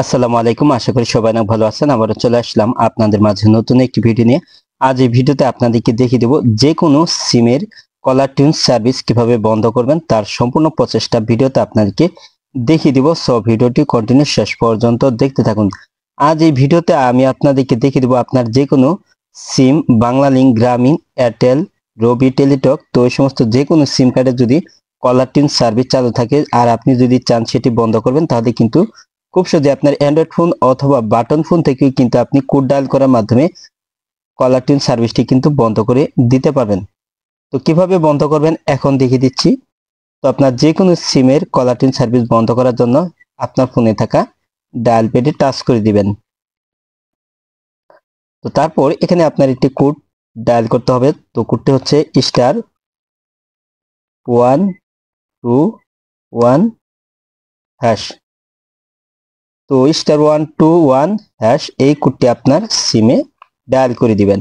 আসসালামু আলাইকুম। আশা করি সবাই অনেক ভালো আছেন। আবারও চলে আসলাম আপনাদের মাঝে নতুন একটি ভিডিও নিয়ে। আজ এই ভিডিওতে আপনাদেরকে দেখিয়ে দেব যে কোনো সিমের কলার টিউন সার্ভিস কিভাবে বন্ধ করবেন তার সম্পূর্ণ প্রচেষ্টা ভিডিওতে আপনাদেরকে দেখিয়ে দিব। সো ভিডিওটি কন্টিনিউ শেষ পর্যন্ত দেখতে থাকুন। আজ এই ভিডিওতে আমি আপনাদেরকে দেখিয়ে দেব আপনার যে কোনো সিম বাংলালিংক, গ্রামীণ, এয়ারটেল, রবি, টেলিটক, তো এই সমস্ত যে কোনো সিম কার্ডে যদি কলার টিউন সার্ভিস চালু থাকে আর আপনি যদি চান সেটি বন্ধ করবেন তাহলে কিন্তু খুব সহজে আপনার অ্যান্ড্রয়েড ফোন অথবা বাটন ফোন থেকেও কিন্তু আপনি কোড ডায়াল করার মাধ্যমে কলার টিউন সার্ভিসটি কিন্তু বন্ধ করে দিতে পারবেন। তো কিভাবে বন্ধ করবেন এখন দেখিয়ে দিচ্ছি। তো আপনার যে কোনো সিমের কলার টিউন সার্ভিস বন্ধ করার জন্য আপনার ফোনে থাকা ডায়াল প্যাডে টাচ করে দিবেন। তো তারপর এখানে আপনার একটি কোড ডায়াল করতে হবে। তো কোডটি হচ্ছে *121#। তো *121# এই কোডটি আপনার সিমে ডায়াল করে দিবেন।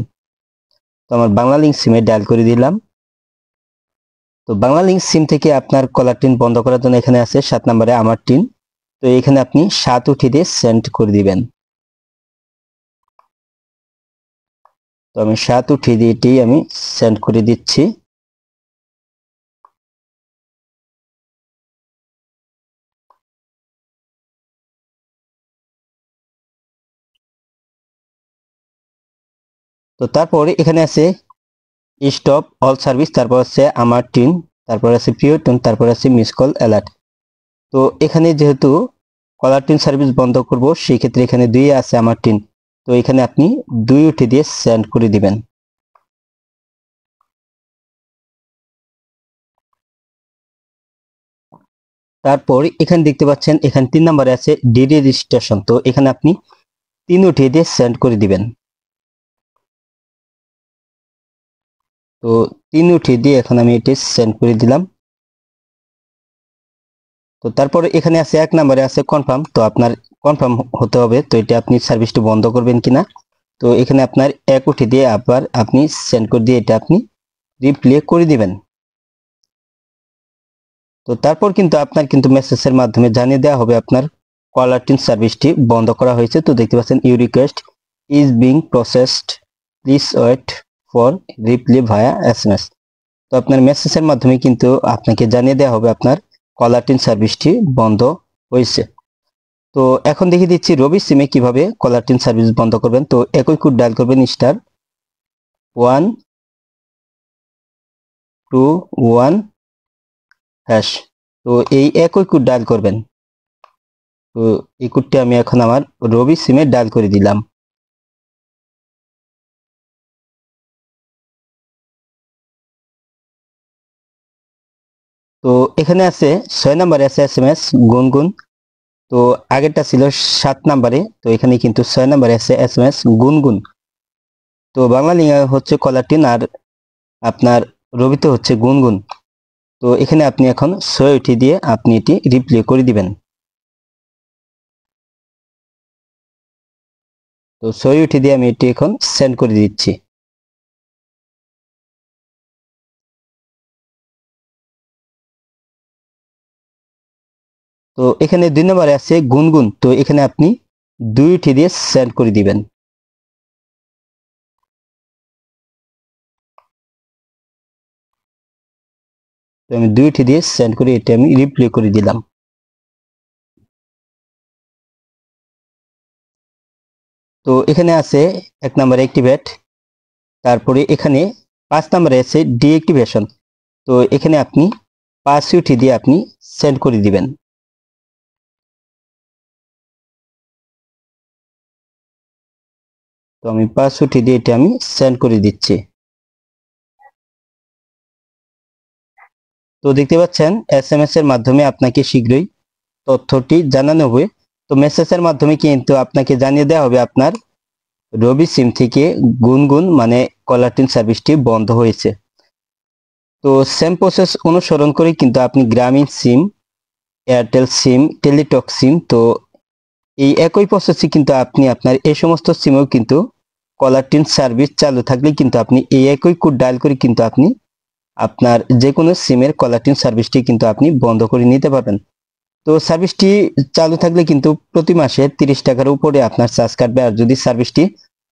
তো আমার বাংলালিংক সিমে ডায়াল করে দিলাম। তো বাংলালিংক সিম থেকে আপনার কলার টিউন বন্ধ করার জন্য এখানে আছে 7 নম্বরে আমার টিন। তো এখানে আপনি 7 উঠিয়ে দিয়ে সেন্ড করে দিবেন। তো আমি 7 উঠিয়ে দিয়ে এটি আমি সেন্ড করে দিচ্ছি। তো তারপরে এখানে আছে স্টপ অল সার্ভিস, তারপর আছে আমার টিন, তারপর আছে প্রিয় টিন, তারপর আছে মিস কল অ্যালার্ট। তো এখানে যেহেতু কলার টিউন সার্ভিস বন্ধ করব সেই ক্ষেত্রে এখানে 2 আছে আমার টিন। তো এখানে আপনি 2 উঠিয়ে দিয়ে সেন্ড করে দিবেন। তারপর এখানে দেখতে পাচ্ছেন এখানে 3 নম্বরে আছে ডিডি রেজিস্ট্রেশন। তো এখানে আপনি 3 উঠিয়ে দিয়ে সেন্ড করে দিবেন। তো 3 উঠিয়ে দিয়ে এখন আমি এটি সেন্ড করে দিলাম। তো তারপরে এখানে আছে 1 নম্বরে আছে কনফার্ম। তো আপনার কনফার্ম হতে হবে তো এটা আপনি সার্ভিসটি বন্ধ করবেন কিনা। তো এখানে আপনার 1 উঠিয়ে দিয়ে আবার আপনি সেন্ড করে দিয়ে এটা আপনি রিপ্লে করে দিবেন। তো তারপর কিন্তু আপনার কিন্তু মেসেজের মাধ্যমে জানিয়ে দেওয়া হবে আপনার কলার টিউন সার্ভিসটি বন্ধ করা হয়েছে। তো দেখতে পাচ্ছেন you request is being processed, please wait for reply via SMS. তো আপনার মেসেজের মাধ্যমে কিন্তু আপনাকে জানিয়ে দেওয়া হবে আপনার কলার টিউন সার্ভিসটি বন্ধ হয়েছে। তো এখন দেখিয়ে দিচ্ছি রবি সিমে কিভাবে কলার টিউন সার্ভিস বন্ধ করবেন। তো একই কোড ডায়াল করবেন *121#। তো এই একই কোড ডায়াল করবেন। তো এই কোডটি আমি এখন আমার রবি সিমে ডায়াল করে দিলাম। তো এখানে আছে 6 নম্বরে আছে এসএমএস গুনগুন। তো আগেরটা ছিল 7 নম্বরে, তো এখানে কিন্তু 6 নম্বরে আছে এসএমএস গুনগুন। তো বাংলা লিঙ্গে হচ্ছে কলার টিউন আর আপনার রবিতে হচ্ছে গুনগুন। তো এখানে আপনি এখন 6 উঠিয়ে দিয়ে আপনি এটি রিপ্লে করে দিবেন। তো 6 উঠিয়ে দিয়ে আমি এটি এখন সেন্ড করে দিচ্ছি। তো এখানে 2 নম্বরে আছে গুনগুন। তো এখানে আপনি 2 উঠিয়ে দিয়ে সেন্ড করে দিবেন। তো আমি 2 উঠিয়ে দিয়ে সেন্ড করে এটি আমি রিপ্লে করে দিলাম। তো এখানে আছে 1 নম্বরে অ্যাক্টিভেট, তারপরে এখানে 5 নম্বরে আছে ডিঅ্যাক্টিভেশন। তো এখানে আপনি 5 উঠিয়ে দিয়ে আপনি সেন্ড করে দিবেন। তো আমি 5 উঠিয়ে দিয়ে এটা আমি সেন্ড করে দিচ্ছি। তো দেখতে পাচ্ছেন এসএমএস এর মাধ্যমে আপনাকে শীঘ্রই তথ্যটি জানানো হবে। তো মেসেজের মাধ্যমে কিন্তু আপনাকে জানিয়ে দেওয়া হবে আপনার রবি সিম থেকে গুনগুন মানে কলার টিউন সার্ভিসটি বন্ধ হয়েছে। তো সেম প্রসেস অনুসরণ করে কিন্তু আপনি গ্রামীণ সিম, এয়ারটেল সিম, টেলিটক সিম, তো এই একই প্রসেসে কিন্তু আপনি আপনার এই সমস্ত সিমেও কিন্তু কলার টিউন সার্ভিস চালু থাকলে কিন্তু আপনি এই একই কোড ডায়াল করে কিন্তু আপনি আপনার যে কোনো সিমের কলার টিউন সার্ভিসটি কিন্তু আপনি বন্ধ করে নিতে পারবেন। তো সার্ভিসটি চালু থাকলে কিন্তু প্রতি মাসে 30 টাকার উপরে আপনার চার্জ কাটবে। আর যদি সার্ভিসটি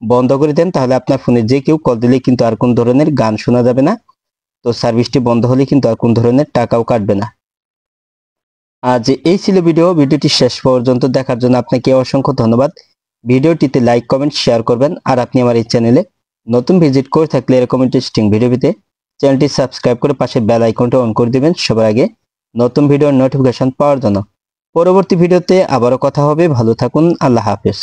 বন্ধ করে দেন তাহলে আপনার ফোনে যে কেউ কল দিলে কিন্তু আর কোন ধরনের গান শোনা যাবে না। তো সার্ভিসটি বন্ধ হলে কিন্তু আর কোন ধরনের টাকাও কাটবে না। আজ এই ছিল ভিডিওটি শেষ পর্যন্ত দেখার জন্য আপনাকে অসংখ্য ধন্যবাদ। ভিডিওটিতে লাইক কমেন্ট শেয়ার করবেন। আর আপনি আমার এই চ্যানেলে নতুন ভিজিট করে থাকলে এরকম ইন্টারেস্টিং ভিডিও পেতে চ্যানেলটি সাবস্ক্রাইব করে পাশে বেল আইকনটা অন করে দিবেন সবার আগে নতুন ভিডিওর নোটিফিকেশন পাওয়ার জন্য। পরবর্তী ভিডিওতে আবারও কথা হবে। ভালো থাকুন। আল্লাহ হাফেজ।